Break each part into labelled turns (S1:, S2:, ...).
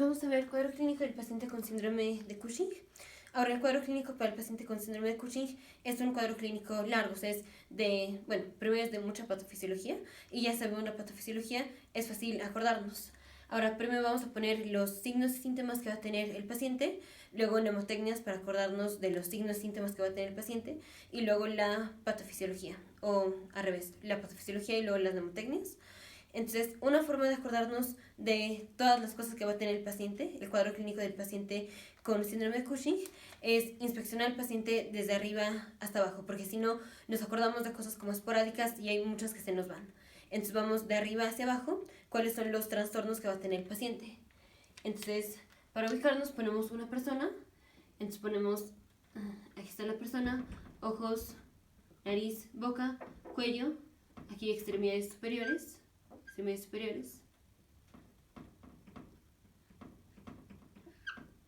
S1: Vamos a ver el cuadro clínico del paciente con síndrome de Cushing. Ahora, el cuadro clínico para el paciente con síndrome de Cushing es un cuadro clínico largo, o sea, es de, bueno, primero es de mucha patofisiología y ya sabemos la patofisiología, es fácil acordarnos. Ahora, primero vamos a poner los signos y síntomas que va a tener el paciente, luego mnemotecnias para acordarnos de los signos y síntomas que va a tener el paciente y luego la patofisiología, o al revés, la patofisiología y luego las mnemotecnias. Entonces, una forma de acordarnos de todas las cosas que va a tener el paciente, el cuadro clínico del paciente con síndrome de Cushing, es inspeccionar al paciente desde arriba hasta abajo, porque si no, nos acordamos de cosas como esporádicas y hay muchas que se nos van. Entonces, vamos de arriba hacia abajo, cuáles son los trastornos que va a tener el paciente. Entonces, para ubicarnos, ponemos una persona, entonces ponemos, aquí está la persona, ojos, nariz, boca, cuello, aquí extremidades superiores,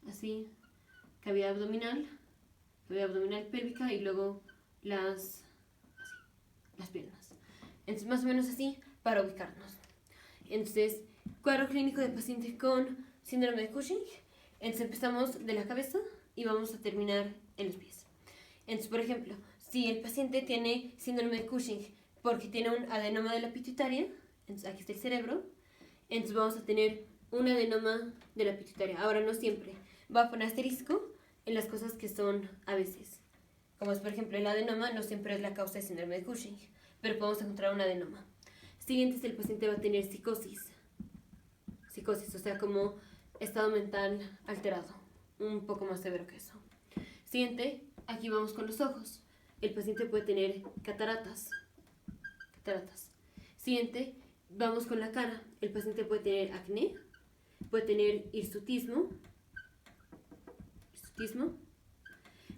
S1: así, cavidad abdominal pélvica y luego las piernas. Entonces, más o menos así para ubicarnos. Entonces, cuadro clínico del paciente con síndrome de Cushing. Entonces, empezamos de la cabeza y vamos a terminar en los pies. Entonces, por ejemplo, si el paciente tiene síndrome de Cushing porque tiene un adenoma de la pituitaria, entonces aquí está el cerebro, entonces vamos a tener un adenoma de la pituitaria. Ahora, no siempre. Va a poner asterisco en las cosas que son a veces. Como es, por ejemplo, el adenoma no siempre es la causa de síndrome de Cushing, pero podemos encontrar un adenoma. Siguiente, el paciente va a tener psicosis, o sea, como estado mental alterado, un poco más severo que eso. Siguiente, aquí vamos con los ojos. El paciente puede tener cataratas. Siguiente, vamos con la cara. El paciente puede tener acné, puede tener hirsutismo.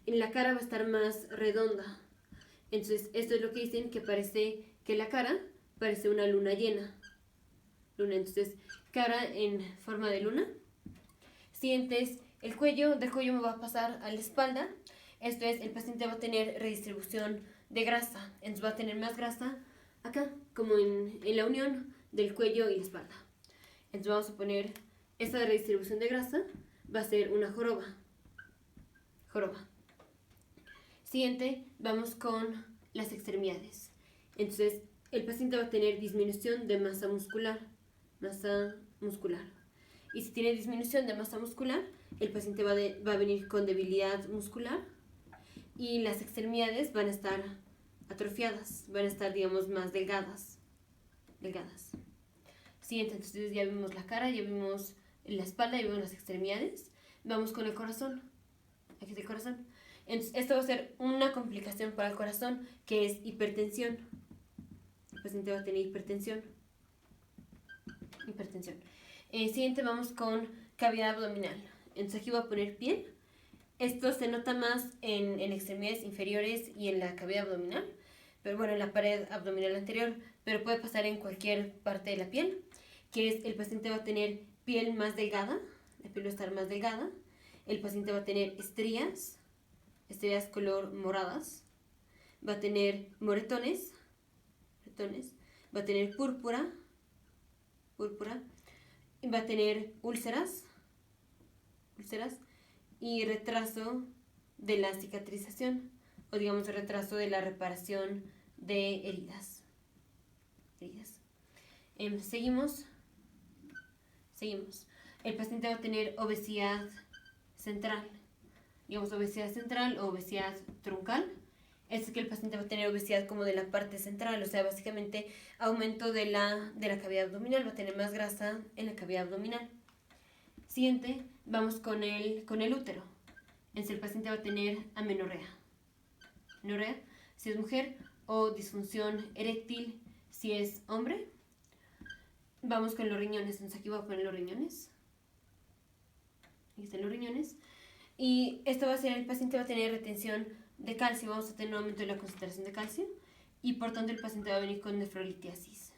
S1: En la cara va a estar más redonda. Entonces, esto es lo que dicen, que parece que la cara parece una luna llena. Entonces, cara en forma de luna. Siguiente es el cuello. Del cuello me va a pasar a la espalda. Esto es, el paciente va a tener redistribución de grasa. Entonces va a tener más grasa acá, como en la unión del cuello y la espalda. Entonces vamos a poner esta redistribución de grasa. Va a ser una joroba. Siguiente, vamos con las extremidades. Entonces, el paciente va a tener disminución de masa muscular. Y si tiene disminución de masa muscular, el paciente va a venir con debilidad muscular y las extremidades van a estar atrofiadas, van a estar, digamos, más delgadas. Siguiente, entonces ya vimos la cara, ya vimos la espalda, ya vimos las extremidades. Vamos con el corazón. Aquí está el corazón. Entonces, esto va a ser una complicación para el corazón, que es hipertensión. El paciente va a tener hipertensión. Siguiente, vamos con cavidad abdominal. Entonces aquí voy a poner piel. Esto se nota más en extremidades inferiores y en la cavidad abdominal, pero bueno, en la pared abdominal anterior, pero puede pasar en cualquier parte de la piel, que es, el paciente va a tener piel más delgada, la piel va a estar más delgada, el paciente va a tener estrías color moradas, va a tener moretones, va a tener púrpura, va a tener úlceras y retraso de la cicatrización, o digamos retraso de la reparación de heridas. Seguimos. El paciente va a tener obesidad central, o obesidad truncal. Es que el paciente va a tener obesidad como de la parte central, o sea, básicamente aumento de la cavidad abdominal, va a tener más grasa en la cavidad abdominal. Siguiente, vamos con el útero. Entonces el paciente va a tener amenorrea, si es mujer, o disfunción eréctil si es hombre. Vamos con los riñones, entonces aquí voy a poner los riñones. Aquí están los riñones. Y esto va a ser, el paciente va a tener retención de calcio, vamos a tener un aumento de la concentración de calcio y por tanto el paciente va a venir con nefrolitiasis.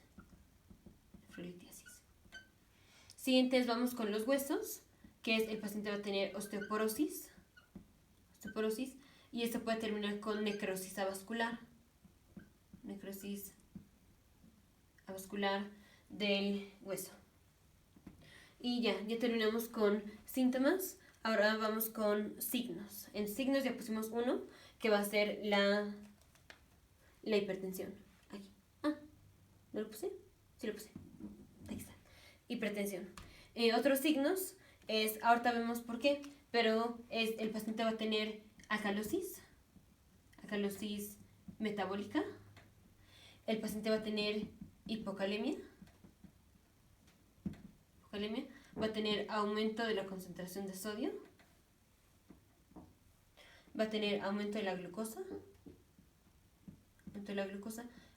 S1: Siguientes, vamos con los huesos, que es, el paciente va a tener osteoporosis y esto puede terminar con necrosis avascular. Del hueso. Y ya terminamos con síntomas. Ahora vamos con signos. En signos ya pusimos uno, que va a ser la hipertensión. Aquí. ¿No lo puse? Sí lo puse. Aquí está. Hipertensión. Otros signos es, ahorita vemos por qué, pero el paciente va a tener acalosis metabólica. El paciente va a tener hipocalemia. Va a tener aumento de la concentración de sodio. Va a tener aumento de la glucosa.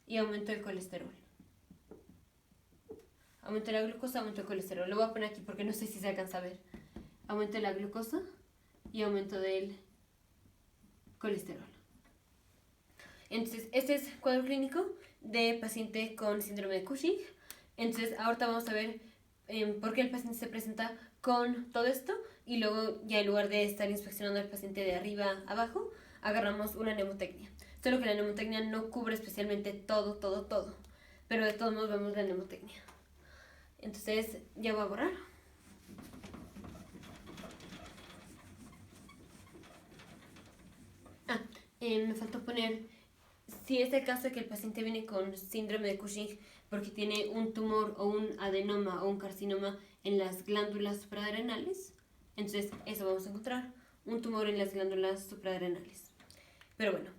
S1: Y aumento del colesterol. Aumento de la glucosa, aumento del colesterol. Lo voy a poner aquí porque no sé si se alcanza a ver. Aumento de la glucosa y aumento del colesterol. Entonces, este es cuadro clínico de paciente con síndrome de Cushing. Entonces, ahorita vamos a ver por qué el paciente se presenta con todo esto y luego ya en lugar de estar inspeccionando al paciente de arriba a abajo, agarramos una mnemotecnia. Solo que la mnemotecnia no cubre especialmente todo, pero de todos modos vemos la mnemotecnia. Entonces, ya voy a borrar. Me faltó poner, si es el caso de que el paciente viene con síndrome de Cushing porque tiene un tumor o un adenoma o un carcinoma en las glándulas suprarrenales, entonces eso vamos a encontrar, un tumor en las glándulas suprarrenales. Pero bueno,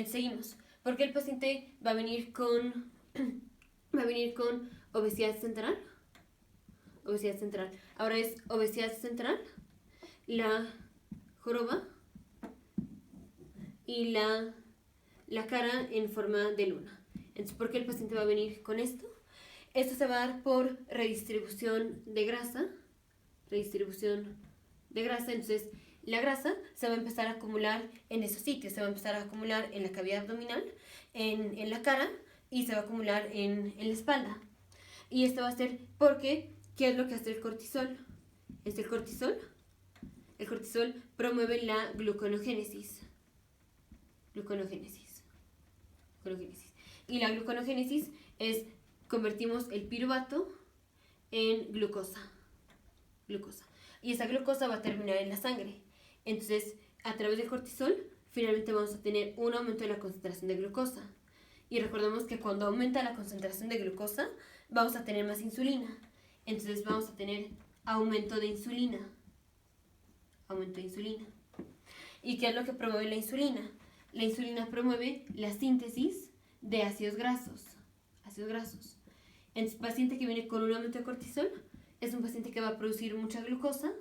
S1: seguimos. Porque el paciente va a venir con obesidad central. Ahora es obesidad central, la joroba y la cara en forma de luna. Entonces, ¿por qué el paciente va a venir con esto? Esto se va a dar por redistribución de grasa. Entonces, la grasa se va a empezar a acumular en esos sitios. Se va a empezar a acumular en la cavidad abdominal, en la cara y se va a acumular en la espalda. Y esto va a ser porque, ¿qué es lo que hace el cortisol? El cortisol promueve la gluconogénesis. Y la gluconogénesis es, convertimos el piruvato en glucosa. Y esa glucosa va a terminar en la sangre. Entonces, a través del cortisol, finalmente vamos a tener un aumento de la concentración de glucosa. Y recordemos que cuando aumenta la concentración de glucosa, vamos a tener más insulina. Entonces vamos a tener aumento de insulina. ¿Y qué es lo que promueve la insulina? La insulina promueve la síntesis de ácidos grasos. Entonces, paciente que viene con un aumento de cortisol es un paciente que va a producir mucha glucosa.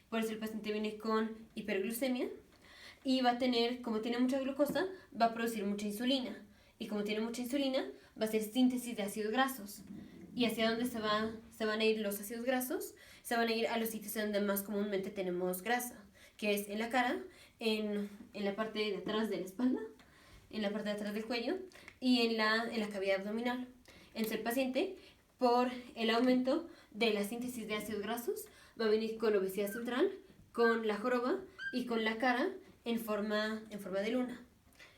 S1: Por eso el paciente viene con hiperglucemia. Y va a tener, como tiene mucha glucosa, va a producir mucha insulina. Y como tiene mucha insulina, va a hacer síntesis de ácidos grasos. ¿Y hacia dónde se van a ir los ácidos grasos? Se van a ir a los sitios donde más comúnmente tenemos grasa, que es en la cara, en la parte de atrás de la espalda, en la parte de atrás del cuello y en la cavidad abdominal. Entonces el paciente, por el aumento de la síntesis de ácidos grasos, va a venir con obesidad central, con la joroba y con la cara en forma de luna.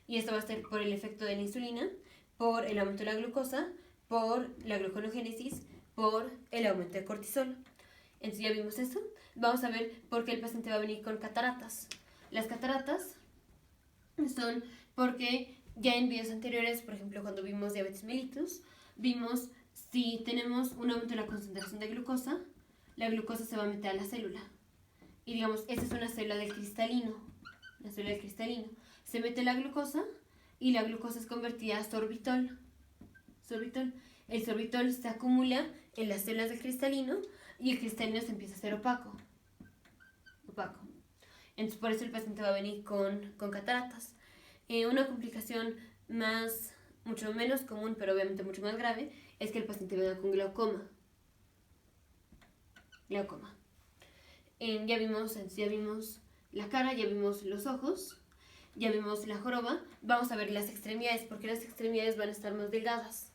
S1: Y esto va a ser por el efecto de la insulina, por el aumento de la glucosa, por la gluconogénesis, por el aumento de cortisol. Entonces ya vimos eso. Vamos a ver por qué el paciente va a venir con cataratas. Las cataratas son porque ya en videos anteriores, por ejemplo cuando vimos diabetes mellitus, vimos si tenemos un aumento de la concentración de glucosa, la glucosa se va a meter a la célula. Y digamos, esta es una célula del cristalino. Se mete la glucosa y la glucosa es convertida a sorbitol. El sorbitol se acumula en las células del cristalino y el cristalino se empieza a hacer opaco. Entonces por eso el paciente va a venir con cataratas. Una complicación mucho menos común, pero obviamente mucho más grave, es que el paciente venga con glaucoma. Ya vimos la cara, ya vimos los ojos, ya vimos la joroba. Vamos a ver las extremidades, porque las extremidades van a estar más delgadas.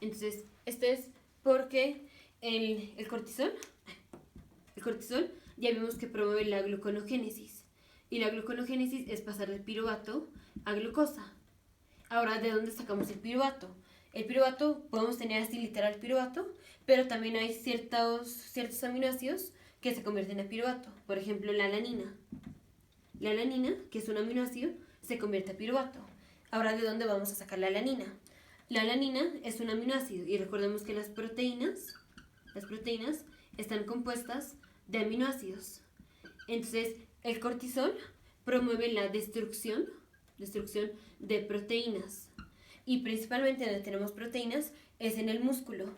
S1: Entonces, esto es porque el cortisol ya vimos que promueve la gluconogénesis. Y la gluconogénesis es pasar del piruvato a glucosa. Ahora, ¿de dónde sacamos el piruvato? El piruvato, podemos tener así literal piruvato, pero también hay ciertos aminoácidos que se convierten en piruvato. Por ejemplo, la alanina. La alanina, que es un aminoácido, se convierte a piruvato. Ahora, ¿de dónde vamos a sacar la alanina? La alanina es un aminoácido y recordemos que las proteínas están compuestas de aminoácidos. Entonces, el cortisol promueve la destrucción de proteínas. Y principalmente donde tenemos proteínas es en el músculo.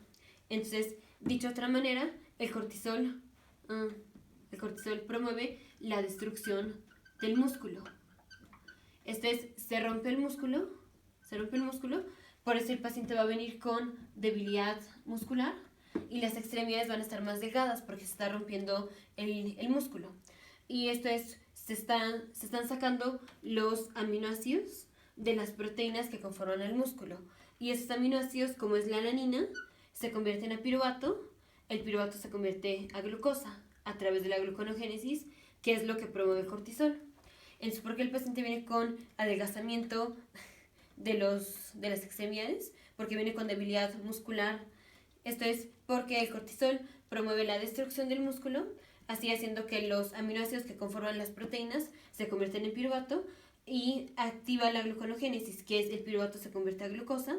S1: Entonces, dicho de otra manera, el cortisol promueve la destrucción del músculo. Esto es, se rompe el músculo, por eso el paciente va a venir con debilidad muscular y las extremidades van a estar más delgadas porque se está rompiendo el músculo. Y esto es, se están sacando los aminoácidos de las proteínas que conforman el músculo. Y esos aminoácidos, como es la alanina, se convierten a piruvato. El piruvato se convierte a glucosa a través de la gluconogénesis, que es lo que promueve el cortisol. Entonces, ¿por qué el paciente viene con adelgazamiento de las extremidades? Porque viene con debilidad muscular. Esto es porque el cortisol promueve la destrucción del músculo, así haciendo que los aminoácidos que conforman las proteínas se convierten en piruvato y activa la gluconogénesis, que es el piruvato se convierte a glucosa,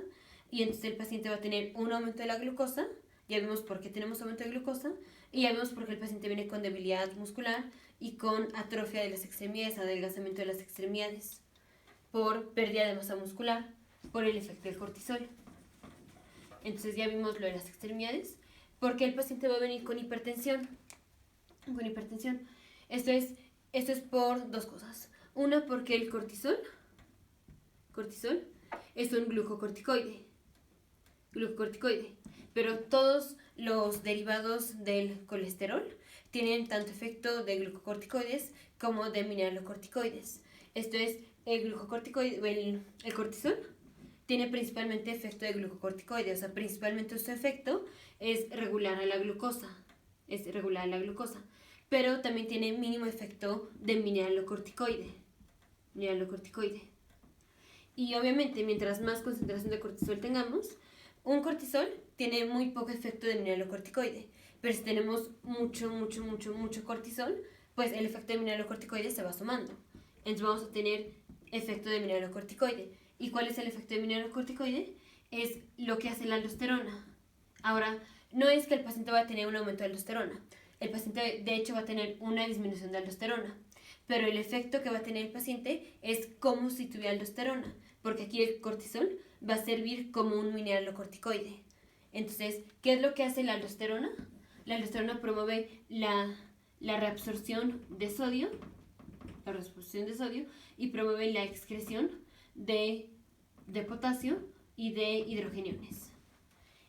S1: y entonces el paciente va a tener un aumento de la glucosa. Ya vemos por qué tenemos aumento de glucosa y ya vemos por qué el paciente viene con debilidad muscular y con atrofia de las extremidades, adelgazamiento de las extremidades, por pérdida de masa muscular, por el efecto del cortisol. Entonces ya vimos lo de las extremidades. ¿Por qué el paciente va a venir con hipertensión? Esto es por dos cosas. Una, porque el cortisol es un glucocorticoide, pero todos los derivados del colesterol tienen tanto efecto de glucocorticoides como de mineralocorticoides. Esto es, el cortisol tiene principalmente efecto de glucocorticoide, o sea, principalmente su efecto es regular a la glucosa, pero también tiene mínimo efecto de mineralocorticoide. Y obviamente, mientras más concentración de cortisol tengamos, un cortisol tiene muy poco efecto de mineralocorticoide, pero si tenemos mucho cortisol, pues el efecto de mineralocorticoide se va sumando. Entonces vamos a tener efecto de mineralocorticoide. ¿Y cuál es el efecto de mineralocorticoide? Es lo que hace la aldosterona. Ahora, no es que el paciente va a tener un aumento de aldosterona. El paciente, de hecho, va a tener una disminución de aldosterona. Pero el efecto que va a tener el paciente es como si tuviera aldosterona, porque aquí el cortisol va a servir como un mineralocorticoide. Entonces, ¿qué es lo que hace la aldosterona? La aldosterona promueve la reabsorción de sodio, y promueve la excreción de potasio y de hidrogeniones.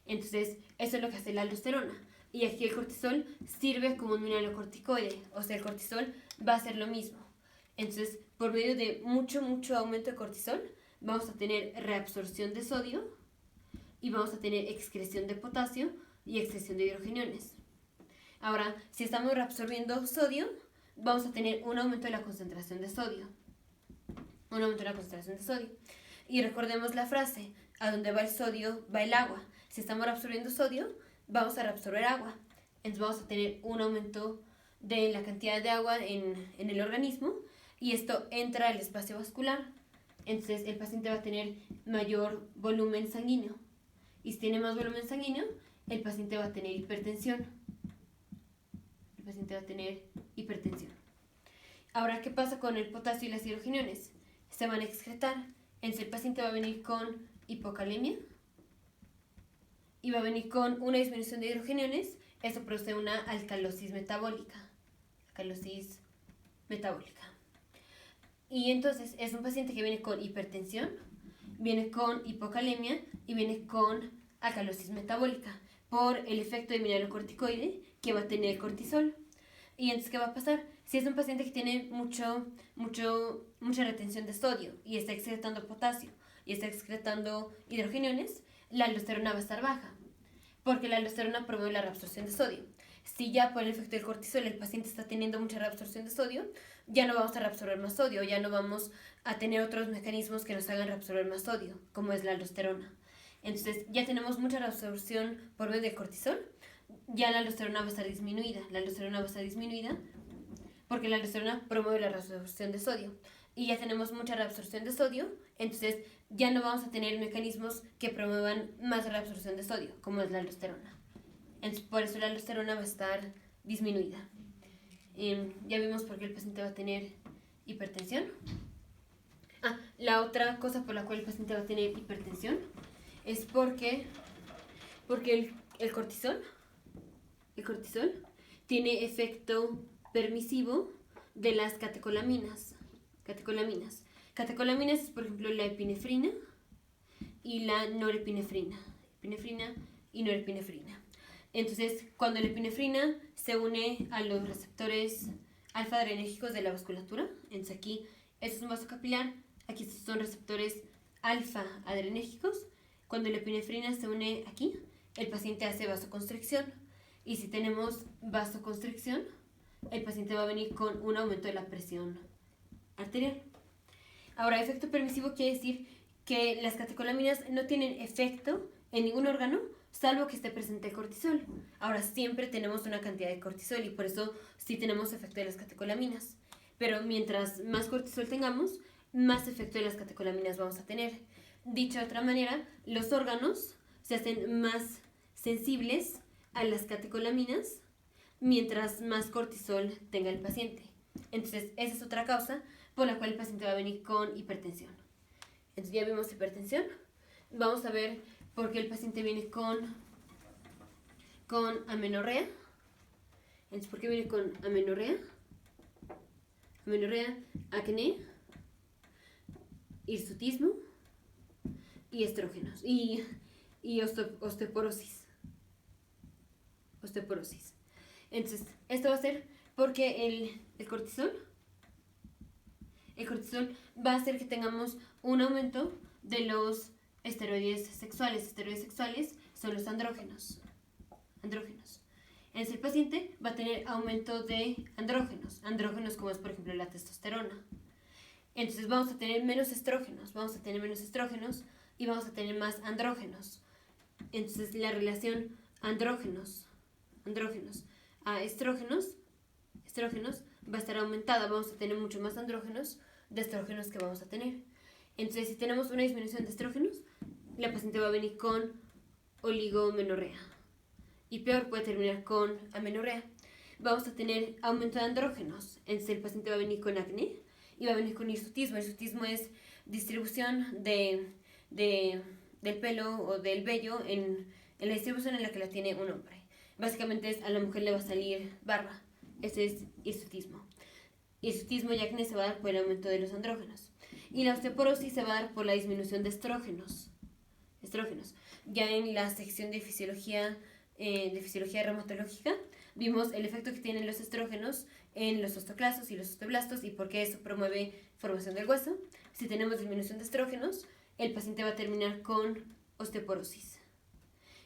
S1: Entonces, eso es lo que hace la aldosterona. Y aquí el cortisol sirve como un mineralocorticoide, o sea, el cortisol va a hacer lo mismo. Entonces, por medio de mucho aumento de cortisol, vamos a tener reabsorción de sodio y vamos a tener excreción de potasio y excreción de hidrogeniones. Ahora, si estamos reabsorbiendo sodio, vamos a tener un aumento de la concentración de sodio. Y recordemos la frase, a donde va el sodio, va el agua. Si estamos reabsorbiendo sodio, vamos a reabsorber agua. Entonces vamos a tener un aumento de la cantidad de agua en el organismo y esto entra al espacio vascular. Entonces el paciente va a tener mayor volumen sanguíneo. Y si tiene más volumen sanguíneo, el paciente va a tener hipertensión. Ahora, ¿qué pasa con el potasio y las hidrogeniones? Se van a excretar. Entonces el paciente va a venir con hipocalemia y va a venir con una disminución de hidrogeniones. Eso produce una alcalosis metabólica. Y entonces es un paciente que viene con hipertensión, viene con hipocalemia y viene con alcalosis metabólica por el efecto de mineralocorticoide que va a tener el cortisol. Y entonces, ¿qué va a pasar? Si es un paciente que tiene mucha retención de sodio y está excretando potasio y está excretando hidrogeniones, la aldosterona va a estar baja, porque la aldosterona promueve la reabsorción de sodio. Si ya por el efecto del cortisol el paciente está teniendo mucha reabsorción de sodio, ya no vamos a reabsorber más sodio, ya no vamos a tener otros mecanismos que nos hagan reabsorber más sodio, como es la aldosterona. Entonces ya tenemos mucha reabsorción por medio del cortisol, ya la aldosterona va a estar disminuida. La aldosterona va a estar disminuida porque la aldosterona promueve la reabsorción de sodio. Y ya tenemos mucha reabsorción de sodio, entonces ya no vamos a tener mecanismos que promuevan más reabsorción de sodio, como es la aldosterona. Entonces, por eso la aldosterona va a estar disminuida. Ya vimos por qué el paciente va a tener hipertensión. La otra cosa por la cual el paciente va a tener hipertensión es porque el cortisol tiene efecto permisivo de las catecolaminas. Catecolaminas es, por ejemplo, la epinefrina y la norepinefrina. Epinefrina y norepinefrina. Entonces, cuando la epinefrina se une a los receptores alfa-adrenérgicos de la vasculatura, entonces aquí esto es un vaso capilar, aquí estos son receptores alfa-adrenérgicos. Cuando la epinefrina se une aquí, el paciente hace vasoconstricción. Y si tenemos vasoconstricción, el paciente va a venir con un aumento de la presión arterial. Ahora, efecto permisivo quiere decir que las catecolaminas no tienen efecto en ningún órgano, salvo que esté presente el cortisol. Ahora, siempre tenemos una cantidad de cortisol y por eso sí tenemos efecto de las catecolaminas. Pero mientras más cortisol tengamos, más efecto de las catecolaminas vamos a tener. Dicho de otra manera, los órganos se hacen más sensibles a las catecolaminas mientras más cortisol tenga el paciente. Entonces, esa es otra causa por la cual el paciente va a venir con hipertensión. Entonces, ya vimos hipertensión. Vamos a ver por qué el paciente viene con amenorrea. Entonces, ¿por qué viene con amenorrea? Amenorrea, acné, hirsutismo y estrógenos. Y osteoporosis. Entonces, esto va a ser porque el cortisol va a hacer que tengamos un aumento de los esteroides sexuales. Esteroides sexuales son los andrógenos. Entonces, el paciente va a tener aumento de andrógenos como es, por ejemplo, la testosterona. Entonces, vamos a tener menos estrógenos y vamos a tener más andrógenos. Entonces, la relación andrógenos a estrógenos va a estar aumentada. Vamos a tener mucho más andrógenos de estrógenos que vamos a tener. Entonces, si tenemos una disminución de estrógenos, la paciente va a venir con oligomenorrea. Y peor, puede terminar con amenorrea. Vamos a tener aumento de andrógenos. Entonces, el paciente va a venir con acné y va a venir con hirsutismo. Hirsutismo es distribución del pelo o del vello en la distribución en la que la tiene un hombre. Básicamente es a la mujer le va a salir barba. Ese es hirsutismo. Hirsutismo y acné se va a dar por el aumento de los andrógenos. Y la osteoporosis se va a dar por la disminución de estrógenos. Ya en la sección de fisiología reumatológica vimos el efecto que tienen los estrógenos en los osteoclastos y los osteoblastos y por qué eso promueve formación del hueso. Si tenemos disminución de estrógenos, el paciente va a terminar con osteoporosis.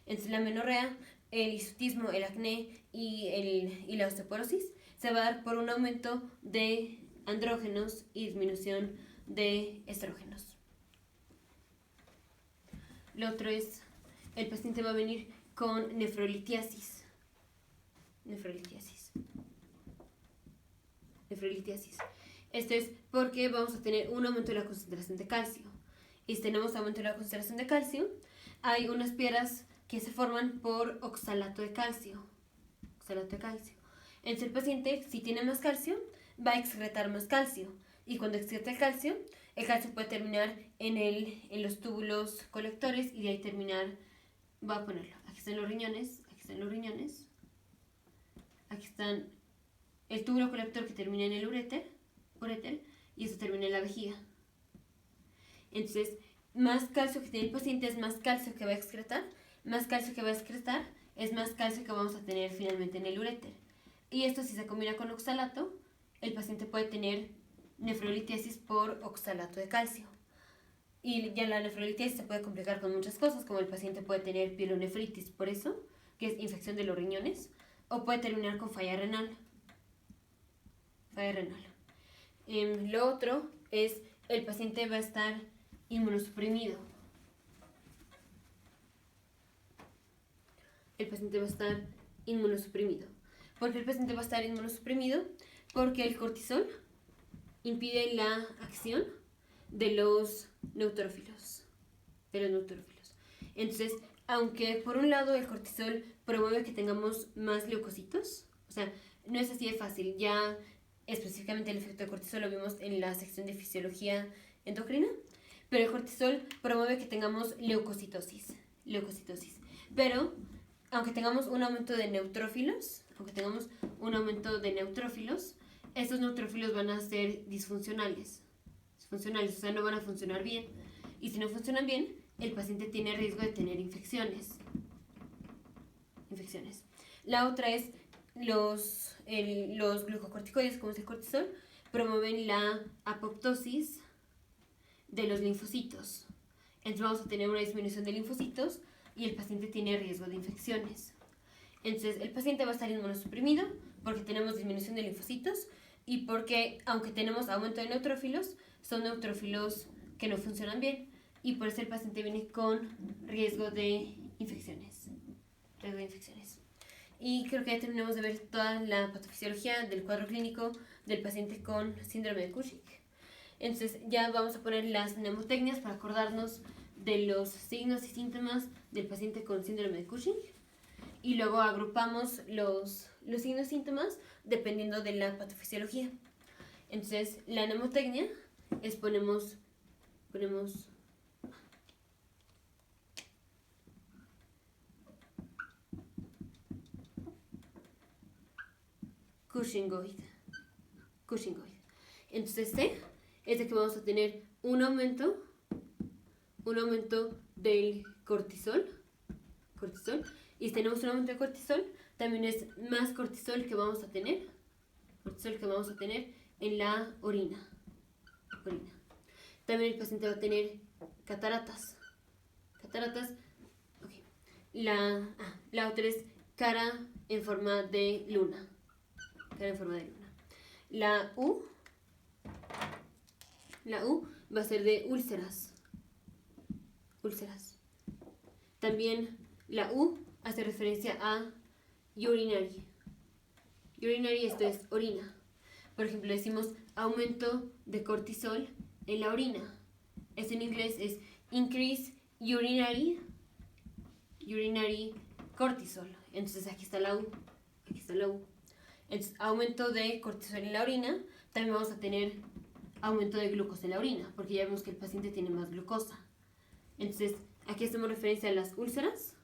S1: Entonces, la amenorrea, el hirsutismo, el acné y la osteoporosis se va a dar por un aumento de andrógenos y disminución de estrógenos. Lo otro es, el paciente va a venir con nefrolitiasis. Esto es porque vamos a tener un aumento de la concentración de calcio. Y si tenemos aumento de la concentración de calcio, hay unas piedras que se forman por oxalato de calcio. Entonces, el paciente, si tiene más calcio, va a excretar más calcio. Y cuando excreta el calcio puede terminar en los túbulos colectores y de ahí terminar, voy a ponerlo, aquí están los riñones, aquí están el túbulo colector que termina en el uréter, y eso termina en la vejiga. Entonces, más calcio que tiene el paciente es más calcio que va a excretar, es más calcio que vamos a tener finalmente en el uréter. Y esto, si se combina con oxalato, el paciente puede tener nefrolitiasis por oxalato de calcio. Y ya la nefrolitiasis se puede complicar con muchas cosas, como el paciente puede tener pielonefritis, por eso, que es infección de los riñones, o puede terminar con falla renal. Lo otro es, el paciente va a estar inmunosuprimido. el paciente va a estar inmunosuprimido. ¿Por qué el paciente va a estar inmunosuprimido? Porque el cortisol impide la acción de los neutrófilos. Entonces, aunque por un lado el cortisol promueve que tengamos más leucocitos, o sea, no es así de fácil. Ya específicamente el efecto de cortisol lo vimos en la sección de fisiología endocrina, pero el cortisol promueve que tengamos leucocitosis. Pero, aunque tengamos un aumento de neutrófilos, estos neutrófilos van a ser disfuncionales, o sea, no van a funcionar bien. Y si no funcionan bien, el paciente tiene riesgo de tener infecciones. La otra es los glucocorticoides, como es el cortisol, promueven la apoptosis de los linfocitos. Entonces vamos a tener una disminución de linfocitos y el paciente tiene riesgo de infecciones. Entonces el paciente va a estar inmunosuprimido porque tenemos disminución de linfocitos y porque, aunque tenemos aumento de neutrófilos, son neutrófilos que no funcionan bien y por eso el paciente viene con riesgo de infecciones. Y creo que ya terminamos de ver toda la patofisiología del cuadro clínico del paciente con síndrome de Cushing. Entonces ya vamos a poner las mnemotecnias para acordarnos de los signos y síntomas del paciente con síndrome de Cushing. Y luego agrupamos los signos y síntomas dependiendo de la patofisiología. Entonces, la mnemotecnia es ponemos Cushingoid. Entonces, C es de que vamos a tener un aumento del cortisol. Y si tenemos un aumento de cortisol, también es más cortisol que vamos a tener en la orina. También el paciente va a tener cataratas. Okay. La otra es cara en forma de luna. La U va a ser de úlceras. También la U hace referencia a urinary. Esto es orina. Por ejemplo, decimos aumento de cortisol en la orina. Esto en inglés es increase urinary cortisol. Entonces aquí está la U. Entonces, aumento de cortisol en la orina. También vamos a tener aumento de glucosa en la orina, porque ya vemos que el paciente tiene más glucosa. Entonces, aquí hacemos referencia a las úlceras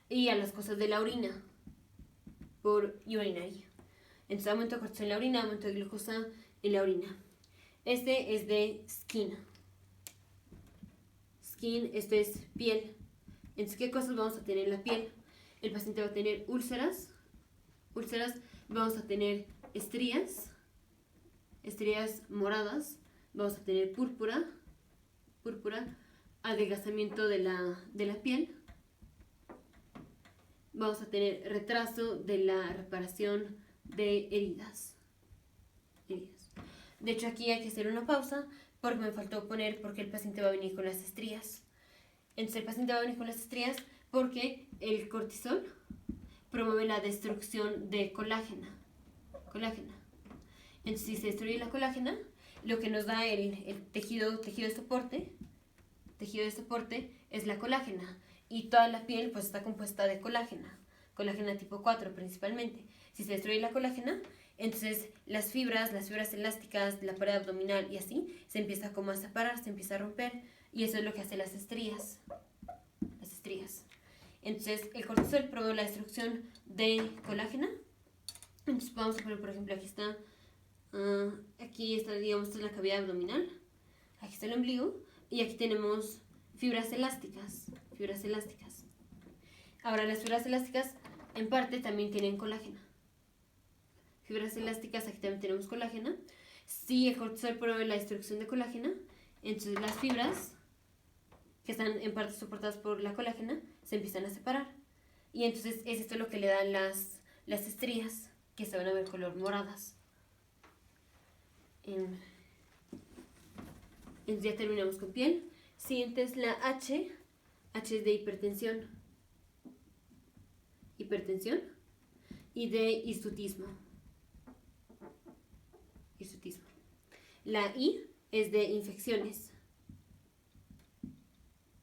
S1: y a las cosas de la orina por urinary. Entonces, aumento de cortisol en la orina, aumento de glucosa en la orina. Este es de skin. Esto es piel. Entonces, ¿qué cosas vamos a tener en la piel? El paciente va a tener úlceras, vamos a tener estrías moradas, vamos a tener púrpura, adelgazamiento de la piel, vamos a tener retraso de la reparación de heridas. De hecho, aquí hay que hacer una pausa porque me faltó poner por qué el paciente va a venir con las estrías. Entonces, el paciente va a venir con las estrías porque el cortisol promueve la destrucción de colágena. Entonces, si se destruye la colágena, lo que nos da el tejido de soporte es la colágena. Y toda la piel pues está compuesta de colágena tipo 4 principalmente. Si se destruye la colágena, entonces las fibras elásticas, la pared abdominal y así, se empieza como a separar, se empieza a romper, y eso es lo que hace las estrías. Entonces el cortisol promueve la destrucción de colágena. Entonces vamos a poner, por ejemplo, aquí está, digamos, esta es la cavidad abdominal, aquí está el ombligo, y aquí tenemos fibras elásticas. Ahora, las fibras elásticas en parte también tienen colágena. Aquí también tenemos colágena. Si el cortisol promueve la destrucción de colágena, entonces las fibras que están en parte soportadas por la colágena se empiezan a separar. Y entonces es esto lo que le da las estrías, que se van a ver color moradas. Entonces ya terminamos con piel. Siguiente es la H, H es de hipertensión. Hipertensión. Y de hirsutismo. Hirsutismo. La I es de infecciones.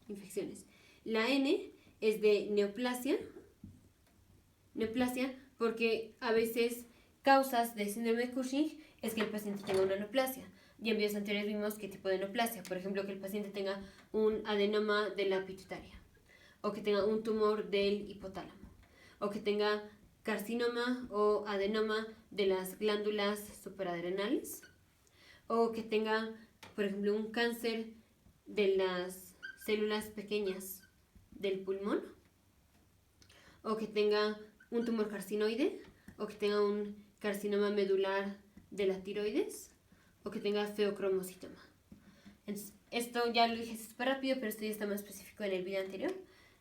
S1: Infecciones. La N es de neoplasia. Neoplasia porque a veces causas de síndrome de Cushing es que el paciente tenga una neoplasia. Y en videos anteriores vimos qué tipo de neoplasia. Por ejemplo, que el paciente tenga un adenoma de la pituitaria. O que tenga un tumor del hipotálamo. O que tenga carcinoma o adenoma de las glándulas suprarrenales. O que tenga, por ejemplo, un cáncer de las células pequeñas del pulmón. O que tenga un tumor carcinoide. O que tenga un carcinoma medular de la tiroides. O que tenga feocromocitoma. Entonces, esto ya lo dije súper rápido, pero esto ya está más específico en el video anterior.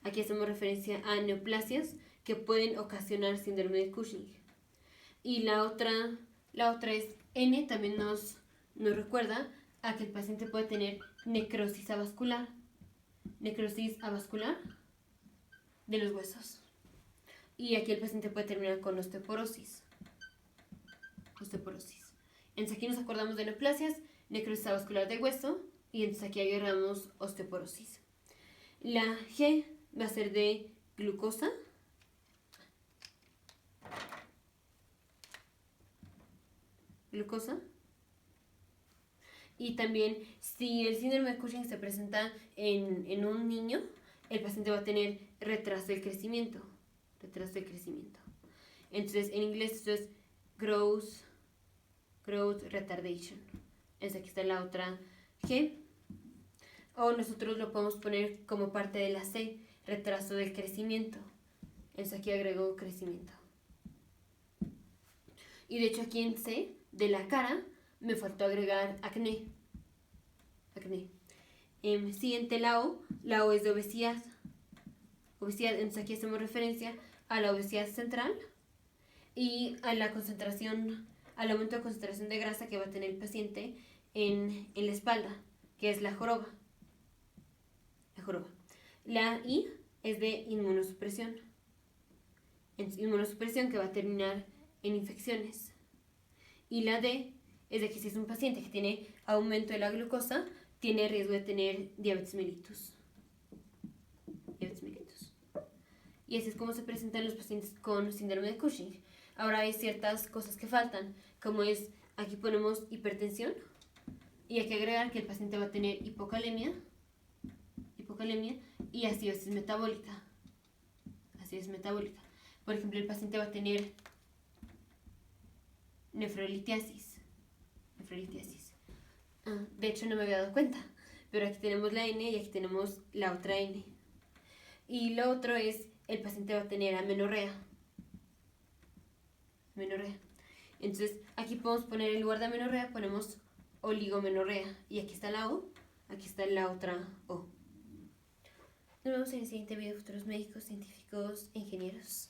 S1: Aquí hacemos referencia a neoplasias que pueden ocasionar síndrome de Cushing. Y la otra es N, también nos recuerda a que el paciente puede tener necrosis avascular. Necrosis avascular de los huesos. Y aquí el paciente puede terminar con osteoporosis. Osteoporosis. Entonces aquí nos acordamos de neoplasias, necrosis avascular del hueso, y entonces aquí agarramos osteoporosis. La G va a ser de glucosa. Glucosa. Y también, si el síndrome de Cushing se presenta en un niño, el paciente va a tener retraso del crecimiento. Retraso del crecimiento. Entonces, en inglés esto es growth retardation. Entonces, aquí está la otra G. O nosotros lo podemos poner como parte de la C, retraso del crecimiento. Entonces, aquí agrego crecimiento. Y de hecho, aquí en C, de la cara, me faltó agregar acné. Acné. Siguiente, la O es de obesidad. Obesidad, entonces aquí hacemos referencia a la obesidad central y a la concentración, al aumento de concentración de grasa que va a tener el paciente en la espalda, que es la joroba. La joroba. La I es de inmunosupresión. Inmunosupresión que va a terminar en infecciones. Y la D es de que si es un paciente que tiene aumento de la glucosa, tiene riesgo de tener diabetes mellitus. Diabetes mellitus. Y así es como se presentan los pacientes con síndrome de Cushing. Ahora hay ciertas cosas que faltan, como es, aquí ponemos hipertensión, y hay que agregar que el paciente va a tener hipocalemia y acidosis metabólica. Acidosis metabólica. Por ejemplo, el paciente va a tener nefrolitiasis. De hecho, no me había dado cuenta, pero aquí tenemos la N y aquí tenemos la otra N. Y lo otro es, el paciente va a tener amenorrea. Entonces, aquí podemos poner en lugar de amenorrea, ponemos oligomenorrea. Y aquí está la O, aquí está la otra O. Nos vemos en el siguiente video, futuros médicos, científicos e ingenieros.